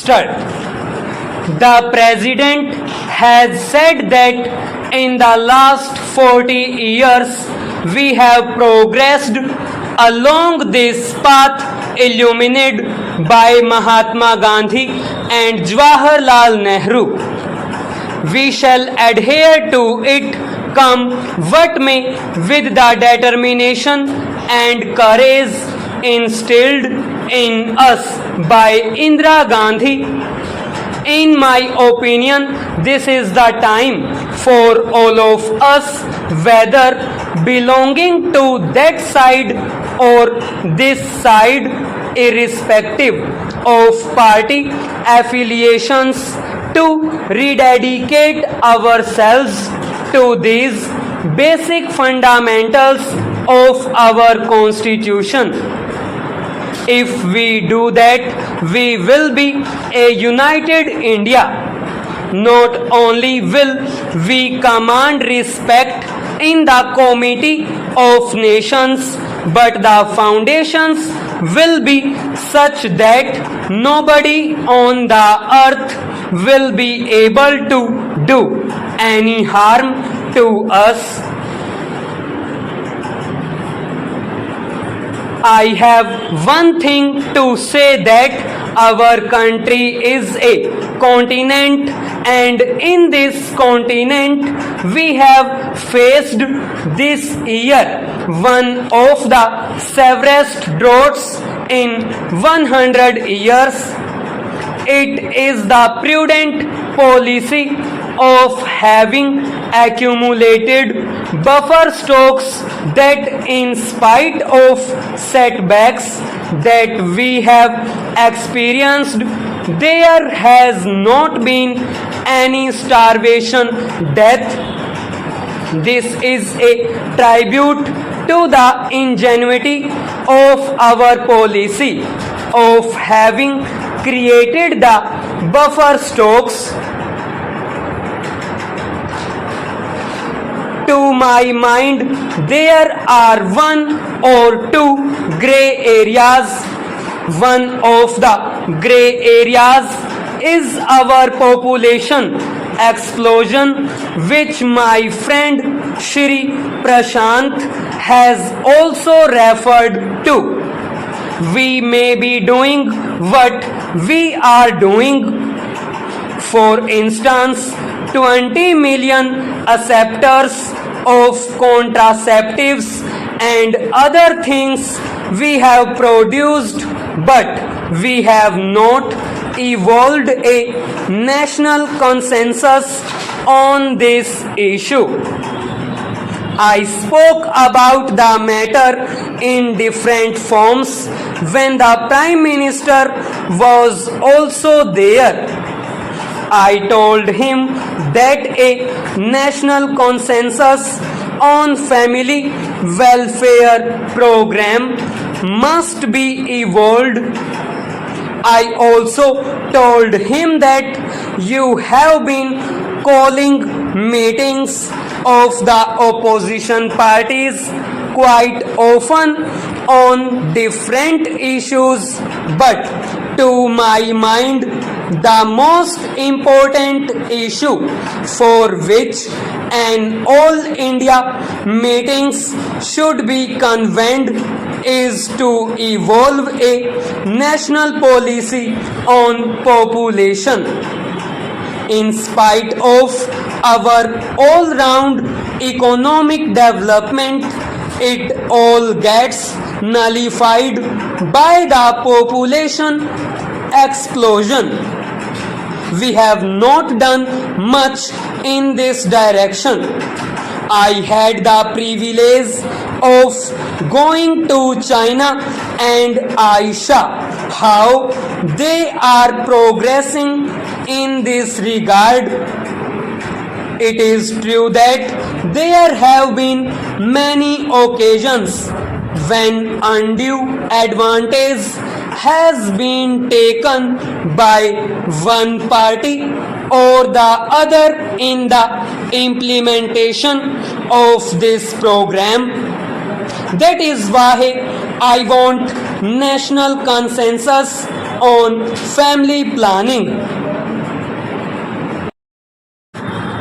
start. The President has said that in the last 40 years we have progressed along this path illuminated by Mahatma Gandhi and Jawaharlal Nehru. We shall adhere to it, come what may, with the determination and courage instilled in us by Indira Gandhi. In my opinion, this is the time for all of us, whether belonging to that side or this side, irrespective of party affiliations, to rededicate ourselves to these basic fundamentals of our Constitution. If we do that, we will be a united India. Not only will we command respect in the Committee of Nations, but the foundations will be such that nobody on the earth will be able to do any harm to us. I have one thing to say, that our country is a continent, and in this continent we have faced this year one of the severest droughts in 100 years. It is the prudent policy of having accumulated buffer stocks that, in spite of setbacks that we have experienced, there has not been any starvation death. This is a tribute to the ingenuity of our policy of having created the buffer stocks. To my mind, there are one or two grey areas. One of the grey areas is our population explosion, which my friend Shri Prashant has also referred to. We may be doing what we are doing. For instance, 20 million acceptors of contraceptives and other things we have produced, but we have not evolved a national consensus on this issue. I spoke about the matter in different forms when the Prime Minister was also there. I told him that a national consensus on family welfare program must be evolved. I also told him that you have been calling meetings of the opposition parties quite often on different issues, but to my mind, the most important issue for which an all India meetings should be convened is to evolve a national policy on population. In spite of our all-round economic development, it all gets nullified by the population explosion. We have not done much in this direction. I had the privilege of going to China, and I saw how they are progressing in this regard. It is true that there have been many occasions when undue advantage has been taken by one party or the other in the implementation of this program. That is why I want national consensus on family planning.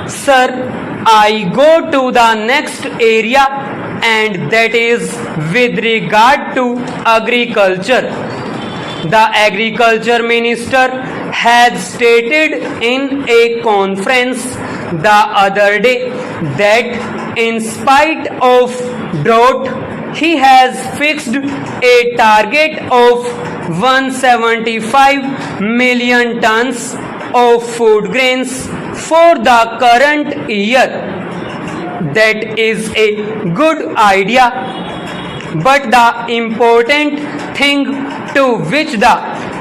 Sir, I go to the next area, and that is with regard to agriculture. The agriculture minister has stated in a conference the other day that in spite of drought, he has fixed a target of 175 million tons of food grains for the current year. That is a good idea, but the important thing to which the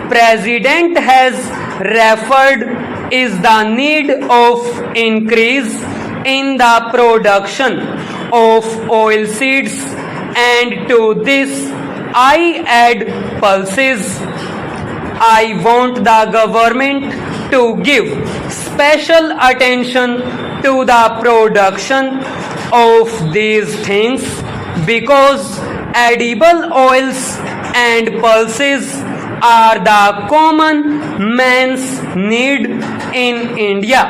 president has referred is the need of increase in the production of oil seeds, and to this I add pulses. I want the government to give special attention to the production of these things, because edible oils and pulses are the common man's need in India,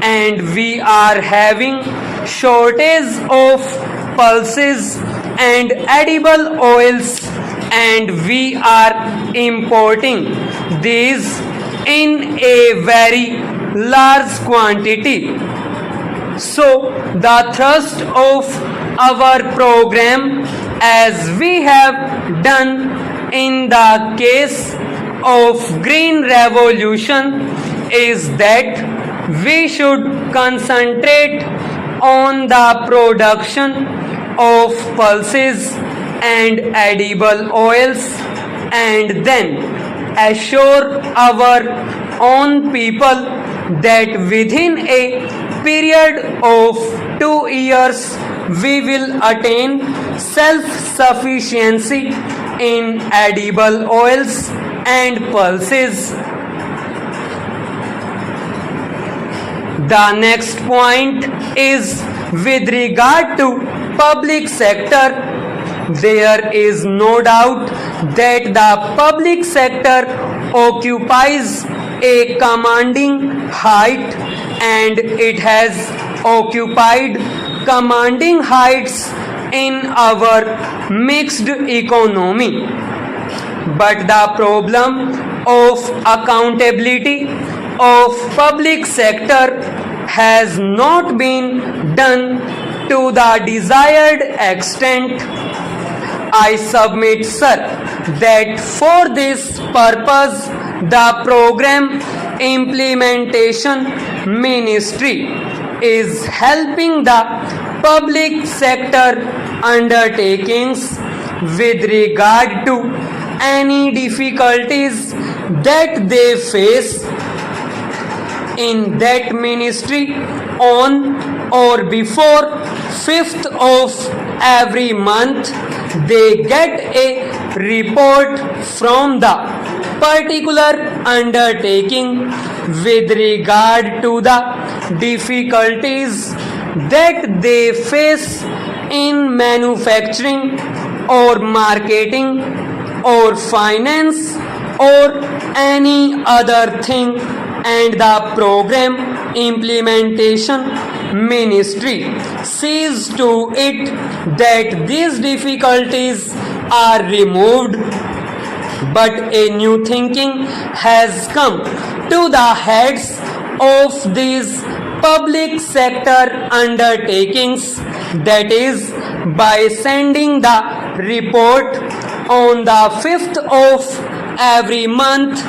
and we are having shortage of pulses and edible oils, and we are importing these in a very large quantity. So the thrust of our program, as we have done in the case of Green Revolution, is that we should concentrate on the production of pulses and edible oils, and then assure our own people that within a period of 2 years we will attain self-sufficiency in edible oils and pulses. The next point is with regard to public sector. There is no doubt that the public sector occupies a commanding height, and it has occupied commanding heights in our mixed economy. But the problem of accountability of public sector has not been done to the desired extent. I submit, sir, that for this purpose the program implementation ministry is helping the public sector undertakings with regard to any difficulties that they face in that ministry on or before 5th of every month. They get a report from the particular undertaking with regard to the difficulties that they face in manufacturing or marketing or finance or any other thing, and the program implementation ministry sees to it that these difficulties are removed. But a new thinking has come to the heads of these public sector undertakings, that is, by sending the report on the 5th of every month,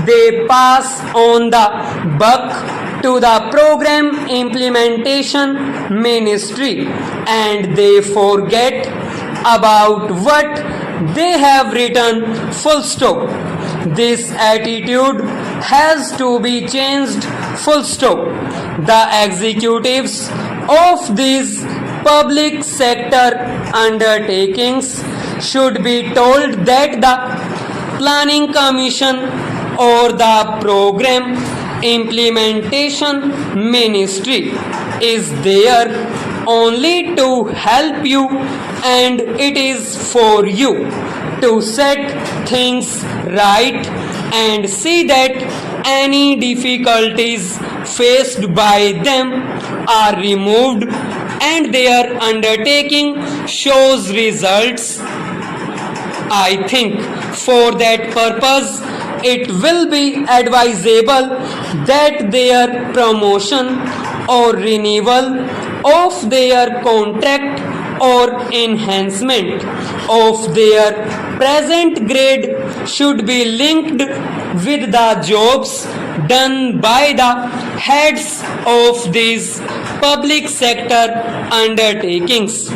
they pass on the buck to the program implementation ministry, and they forget about what they have written, full stop. This attitude has to be changed, full stop. The executives of these public sector undertakings should be told that the planning commission or the program implementation ministry is there only to help you, and it is for you to set things right and see that any difficulties faced by them are removed and their undertaking shows results. I think for that purpose it will be advisable that their promotion or renewal of their contract or enhancement of their present grade should be linked with the jobs done by the heads of these public sector undertakings.